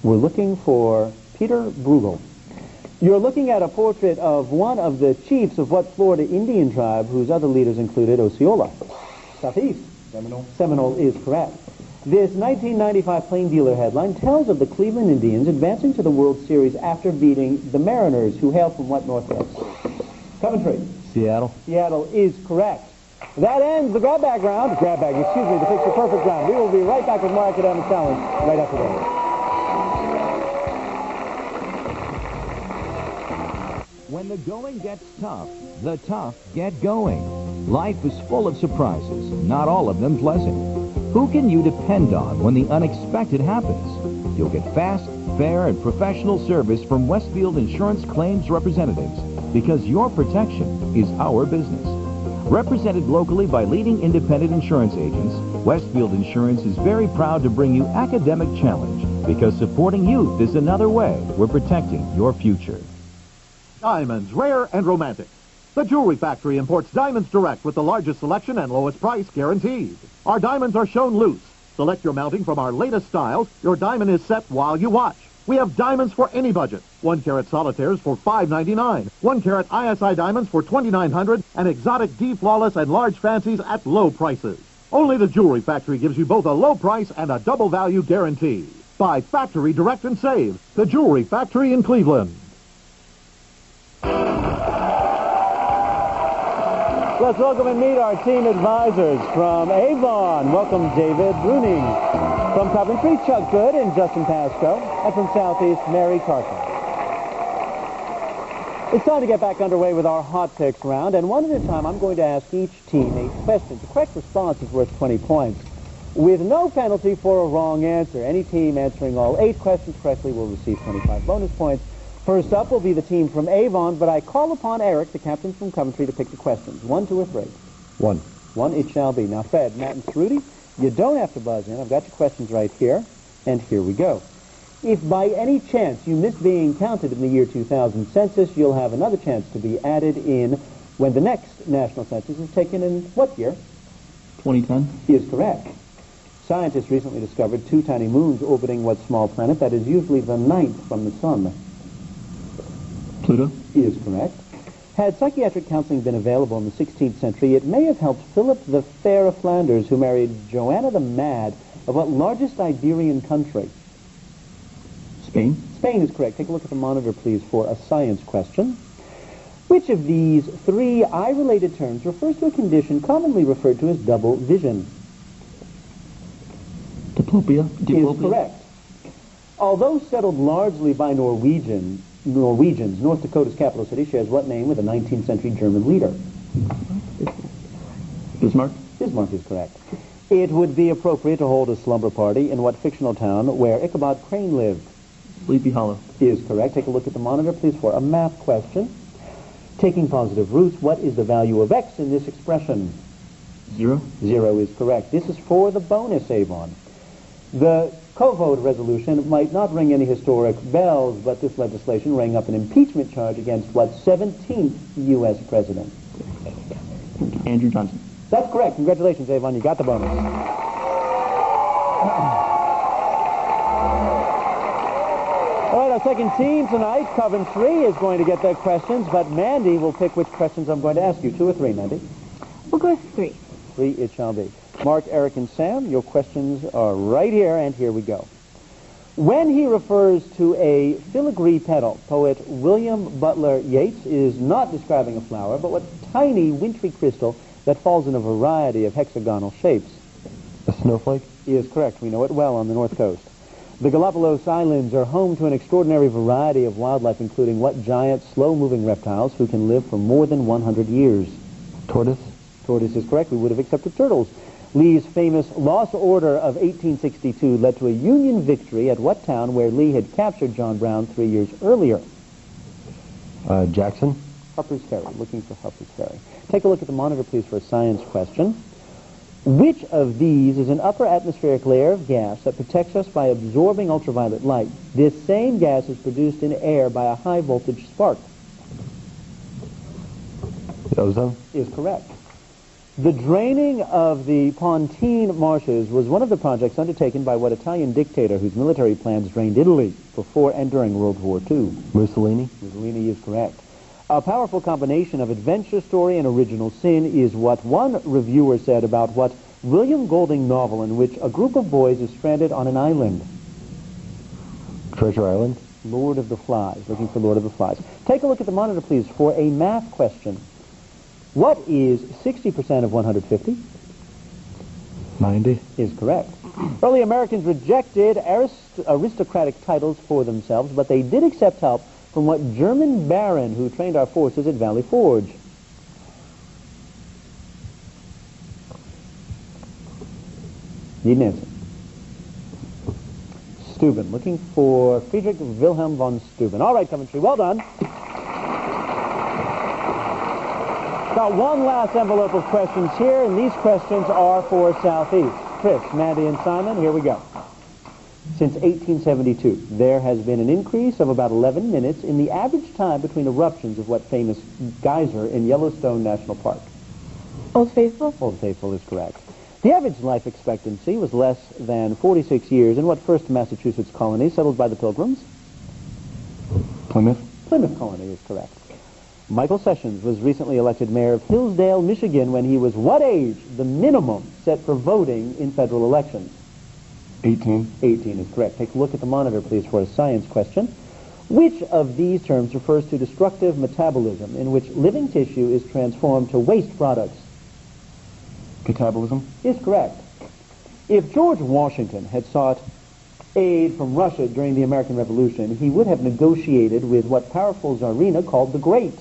We're looking for Peter Bruegel. You're looking at a portrait of one of the chiefs of what Florida Indian tribe, whose other leaders included Osceola? Southeast. Seminole is correct. This 1995 Plain Dealer headline tells of the Cleveland Indians advancing to the World Series after beating the Mariners, who hail from what Northwest? Coventry. Seattle. Seattle is correct. That ends the grab bag round. The picture perfect round. We will be right back with more academic challenge right after this. When the going gets tough, the tough get going. Life is full of surprises, not all of them pleasant. Who can you depend on when the unexpected happens? You'll get fast, fair, and professional service from Westfield Insurance Claims Representatives, because your protection is our business. Represented locally by leading independent insurance agents, Westfield Insurance is very proud to bring you Academic Challenge, because supporting youth is another way we're protecting your future. Diamonds, rare and romantic. The Jewelry Factory imports diamonds direct with the largest selection and lowest price guaranteed. Our diamonds are shown loose. Select your mounting from our latest styles. Your diamond is set while you watch. We have diamonds for any budget. 1-carat solitaires for $5.99. 1-carat ISI diamonds for $2,900, and exotic D flawless and large fancies at low prices. Only the Jewelry Factory gives you both a low price and a double value guarantee. Buy factory direct and save. The Jewelry Factory in Cleveland. Let's welcome and meet our team advisors from Avon. Welcome David Bruning. From Coventry, Chuck Good and Justin Pasco. And from Southeast, Mary Carter. It's time to get back underway with our hot picks round, and one at a time I'm going to ask each team a question. The correct response is worth 20 points, with no penalty for a wrong answer. Any team answering all 8 questions correctly will receive 25 bonus points. First up will be the team from Avon, but I call upon Eric, the captain from Coventry, to pick the questions. 1, 2, or 3? 1. 1 it shall be. Now, Fred, Matt, and Trudy, you don't have to buzz in. I've got your questions right here, and here we go. If by any chance you miss being counted in the year 2000 census, you'll have another chance to be added in when the next national census is taken in what year? 2010. He is correct. Scientists recently discovered 2 tiny moons orbiting what small planet that is usually the 9th from the sun? Pluto. He is correct. Had psychiatric counseling been available in the 16th century, it may have helped Philip the Fair of Flanders, who married Joanna the Mad, of what largest Iberian country? Spain. Spain is correct. Take a look at the monitor, please, for a science question. Which of these 3 eye-related terms refers to a condition commonly referred to as double vision? Diplopia. Is correct. Although settled largely by Norwegians, North Dakota's capital city shares what name with a 19th century German leader? Bismarck. Bismarck is correct. It would be appropriate to hold a slumber party in what fictional town where Ichabod Crane lived? Sleepy Hollow. Is correct. Take a look at the monitor, please, for a math question. Taking positive roots, what is the value of x in this expression? 0. 0 is correct. This is for the bonus, Avon. The co-vote resolution might not ring any historic bells, but this legislation rang up an impeachment charge against what 17th U.S. president? Andrew Johnson. That's correct. Congratulations, Avon. You got the bonus. All right, our second team tonight, Coventry, is going to get their questions, but Mandy will pick which questions I'm going to ask you. 2 or 3, Mandy? We'll go with 3. 3 it shall be. Mark, Eric, and Sam, your questions are right here, and here we go. When he refers to a filigree petal, poet William Butler Yeats is not describing a flower, but what tiny wintry crystal that falls in a variety of hexagonal shapes? A snowflake. He is correct. We know it well on the North Coast. The Galapagos Islands are home to an extraordinary variety of wildlife, including what giant, slow-moving reptiles who can live for more than 100 years? Tortoise. Tortoise is correct. We would have accepted turtles. Lee's famous Lost Order of 1862 led to a Union victory at what town where Lee had captured John Brown 3 years earlier? Jackson. Harper's Ferry. Looking for Harper's Ferry. Take a look at the monitor, please, for a science question. Which of these is an upper atmospheric layer of gas that protects us by absorbing ultraviolet light? This same gas is produced in air by a high-voltage spark. Ozone. Is correct. The draining of the Pontine marshes was one of the projects undertaken by what Italian dictator whose military plans drained Italy before and during World War II? Mussolini. Mussolini is correct. A powerful combination of adventure story and original sin is what one reviewer said about what William Golding novel in which a group of boys is stranded on an island? Treasure Island. Lord of the Flies. Looking for Lord of the Flies. Take a look at the monitor, please, for a math question. What is 60% of 150? 90. Is correct. Early Americans rejected aristocratic titles for themselves, but they did accept help from what German baron who trained our forces at Valley Forge? Need an answer. Steuben. Looking for Friedrich Wilhelm von Steuben. All right, Coventry, well done. Got one last envelope of questions here, and these questions are for Southeast. Chris, Mandy, and Simon, here we go. Since 1872, there has been an increase of about 11 minutes in the average time between eruptions of what famous geyser in Yellowstone National Park? Old Faithful? Old Faithful is correct. The average life expectancy was less than 46 years in what first Massachusetts colony settled by the Pilgrims? Plymouth. Plymouth colony is correct. Michael Sessions was recently elected mayor of Hillsdale, Michigan, when he was what age, the minimum set for voting in federal elections? 18. 18 is correct. Take a look at the monitor, please, for a science question. Which of these terms refers to destructive metabolism, in which living tissue is transformed to waste products? Catabolism. Is correct. If George Washington had sought aid from Russia during the American Revolution, he would have negotiated with what powerful Tsarina called the Great?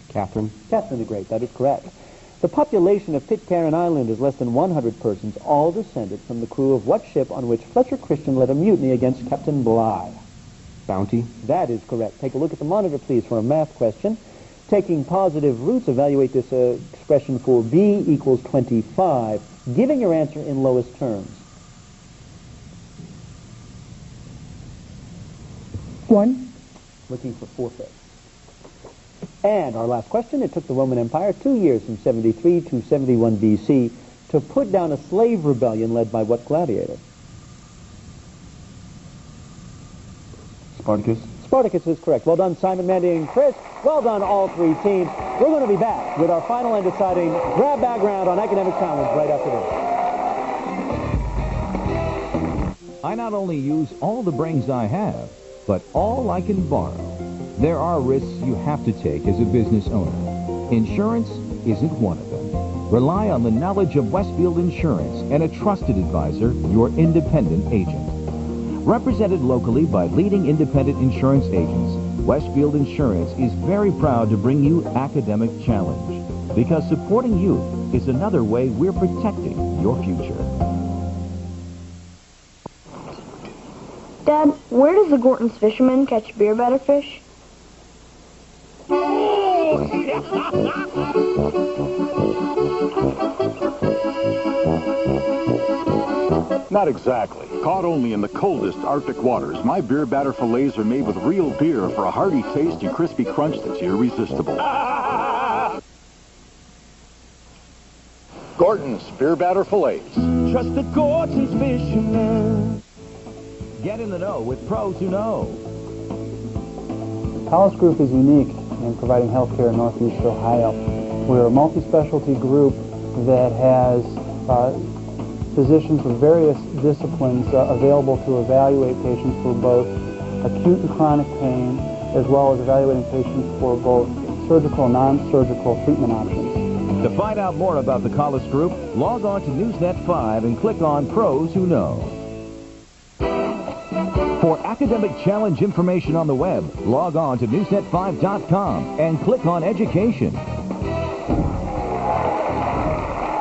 Catherine. Catherine the Great, that is correct. The population of Pitcairn Island is less than 100 persons, all descended from the crew of what ship on which Fletcher Christian led a mutiny against Captain Bligh? Bounty. That is correct. Take a look at the monitor, please, for a math question. Taking positive roots, evaluate this expression for b equals 25, giving your answer in lowest terms. 1. Looking for forfeit. And our last question, it took the Roman Empire 2 years from 73 to 71 B.C. to put down a slave rebellion led by what gladiator? Spartacus. Spartacus is correct. Well done, Simon, Mandy, and Chris. Well done, all three teams. We're going to be back with our final and deciding grab bag round on Academic Challenge right after this. I not only use all the brains I have, but all I can borrow. There are risks you have to take as a business owner. Insurance isn't one of them. Rely on the knowledge of Westfield Insurance and a trusted advisor, your independent agent. Represented locally by leading independent insurance agents, Westfield Insurance is very proud to bring you Academic Challenge, because supporting youth is another way we're protecting your future. Dad, where does the Gorton's fisherman catch beer batter fish? Not exactly. Caught only in the coldest Arctic waters, my beer batter fillets are made with real beer for a hearty taste and crispy crunch that's irresistible. Gorton's beer batter fillets. Trust the Gorton's fisherman. Get in the know with pros who know. Palace Group is unique in providing health care in Northeast Ohio. We're a multi-specialty group that has physicians with various disciplines available to evaluate patients for both acute and chronic pain, as well as evaluating patients for both surgical and non-surgical treatment options. To find out more about the Collis Group, log on to Newsnet 5 and click on Pros Who Know. For Academic Challenge information on the web, log on to newsnet5.com and click on Education.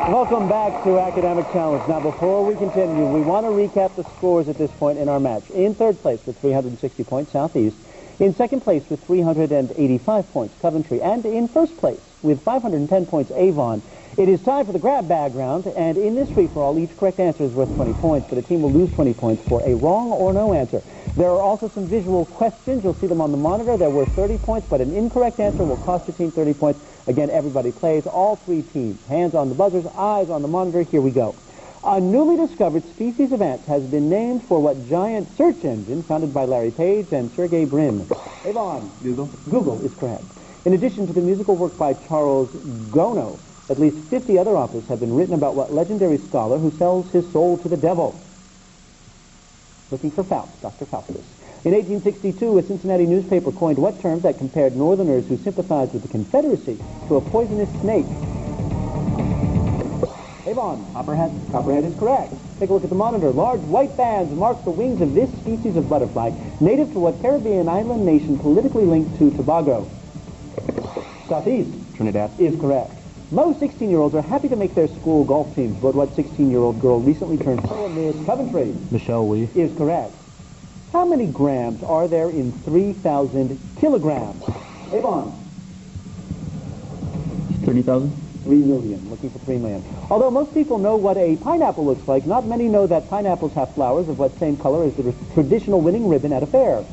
Welcome back to Academic Challenge. Now, before we continue, we want to recap the scores at this point in our match. In third place with 360 points, Southeast. In second place with 385 points, Coventry. And in first place with 510 points, Avon. It is time for the grab bag round, and in this free-for-all, each correct answer is worth 20 points, but a team will lose 20 points for a wrong or no answer. There are also some visual questions. You'll see them on the monitor. They're worth 30 points, but an incorrect answer will cost your team 30 points. Again, everybody plays, all three teams. Hands on the buzzers, eyes on the monitor. Here we go. A newly discovered species of ants has been named for what giant search engine founded by Larry Page and Sergey Brin? Avon. Google. Google is correct. In addition to the musical work by Charles Gounod, at least 50 other operas have been written about what legendary scholar who sells his soul to the devil? Looking for Faust, Dr. Faustus. In 1862, a Cincinnati newspaper coined what term that compared Northerners who sympathized with the Confederacy to a poisonous snake? Avon. Copperhead. Copperhead is correct. Take a look at the monitor. Large white bands mark the wings of this species of butterfly, native to what Caribbean island nation politically linked to Tobago? Southeast. Trinidad. Is correct. Most 16-year-olds are happy to make their school golf teams, but what 16-year-old girl recently turned pro in Miss Coventry? Michelle Lee. Is correct. How many grams are there in 3,000 kilograms? Avon. 30,000. 3 million. Looking for 3 million. Although most people know what a pineapple looks like, not many know that pineapples have flowers of what same color as the traditional winning ribbon at a fair.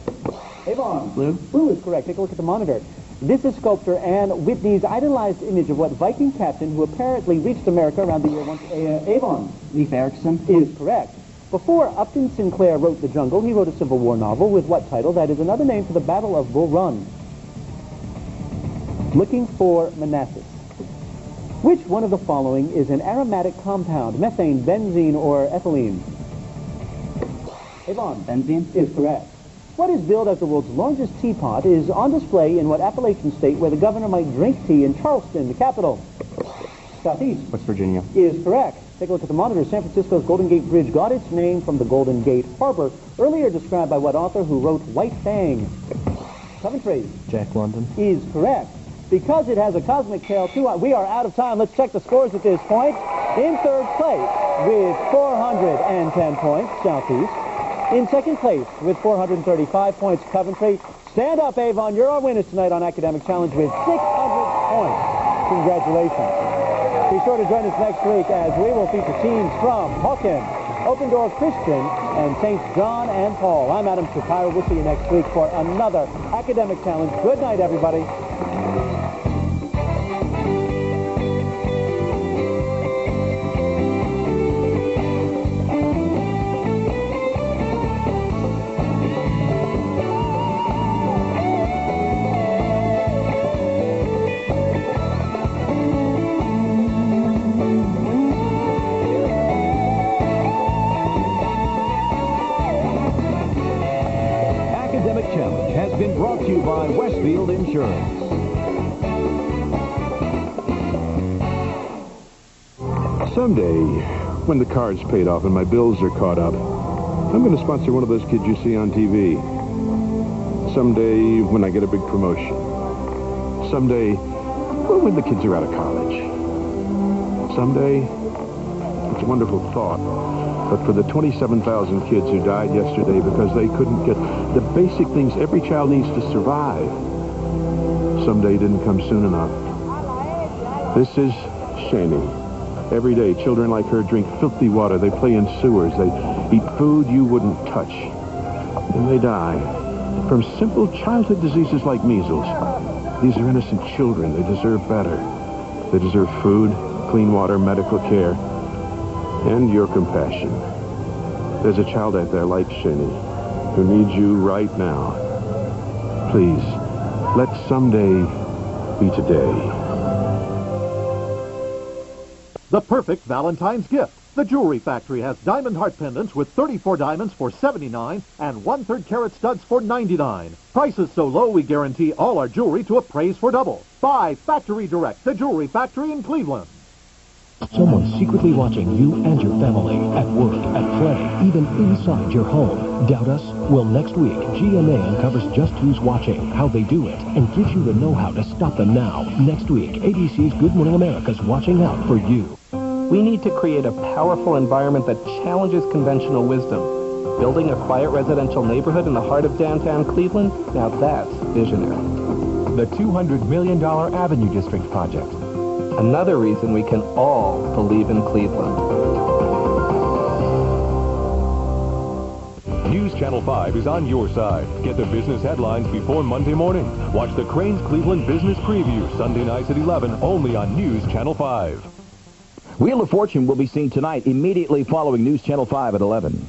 Avon. Blue. Blue is correct. Take a look at the monitor. This is sculptor Anne Whitney's idolized image of what Viking captain who apparently reached America around the year once. Avon. Leif Erikson. Is correct. Before Upton Sinclair wrote The Jungle, he wrote a Civil War novel with what title? That is another name for the Battle of Bull Run. Looking for Manassas. Which one of the following is an aromatic compound? Methane, benzene, or ethylene? Avon. Benzene. Is correct. What is billed as the world's largest teapot is on display in what Appalachian state where the governor might drink tea in Charleston, the capital? Southeast. West Virginia. Is correct. Take a look at the monitor. San Francisco's Golden Gate Bridge got its name from the Golden Gate Harbor, earlier described by what author who wrote White Fang? Coventry. Jack London. Is correct. Because it has a cosmic tail, we are out of time. Let's check the scores at this point. In third place with 410 points, Southeast. In second place with 435 points, Coventry. Stand up, Avon. You're our winners tonight on Academic Challenge with 600 points. Congratulations. Be sure to join us next week as we will feature teams from Hawkins, Open Door Christian, and St. John and Paul. I'm Adam Shapiro. We'll see you next week for another Academic Challenge. Good night, everybody. Challenge has been brought to you by Westfield Insurance. Someday, when the card's paid off and my bills are caught up, I'm going to sponsor one of those kids you see on TV. Someday, when I get a big promotion. Someday, when the kids are out of college. Someday, it's a wonderful thought. But for the 27,000 kids who died yesterday because they couldn't get the basic things every child needs to survive, someday didn't come soon enough. This is Shani. Every day, children like her drink filthy water. They play in sewers. They eat food you wouldn't touch. And they die from simple childhood diseases like measles. These are innocent children. They deserve better. They deserve food, clean water, medical care, and your compassion. There's a child out there like Shani who needs you right now. Please, let someday be today. The perfect Valentine's gift. The Jewelry Factory has diamond heart pendants with 34 diamonds for $79 and 1/3 carat studs for $99. Prices so low we guarantee all our jewelry to appraise for double. Buy Factory Direct, the Jewelry Factory in Cleveland. Someone's secretly watching you and your family at work, at play, even inside your home. Doubt us? Well, next week, GMA uncovers just who's watching, how they do it, and gives you the know-how to stop them now. Next week, ABC's Good Morning America's watching out for you. We need to create a powerful environment that challenges conventional wisdom. Building a quiet residential neighborhood in the heart of downtown Cleveland? Now that's visionary. The $200 million Avenue District project. Another reason we can all believe in Cleveland. News Channel 5 is on your side. Get the business headlines before Monday morning. Watch the Crane's Cleveland Business Preview Sunday nights at 11 only on News Channel 5. Wheel of Fortune will be seen tonight immediately following News Channel 5 at 11.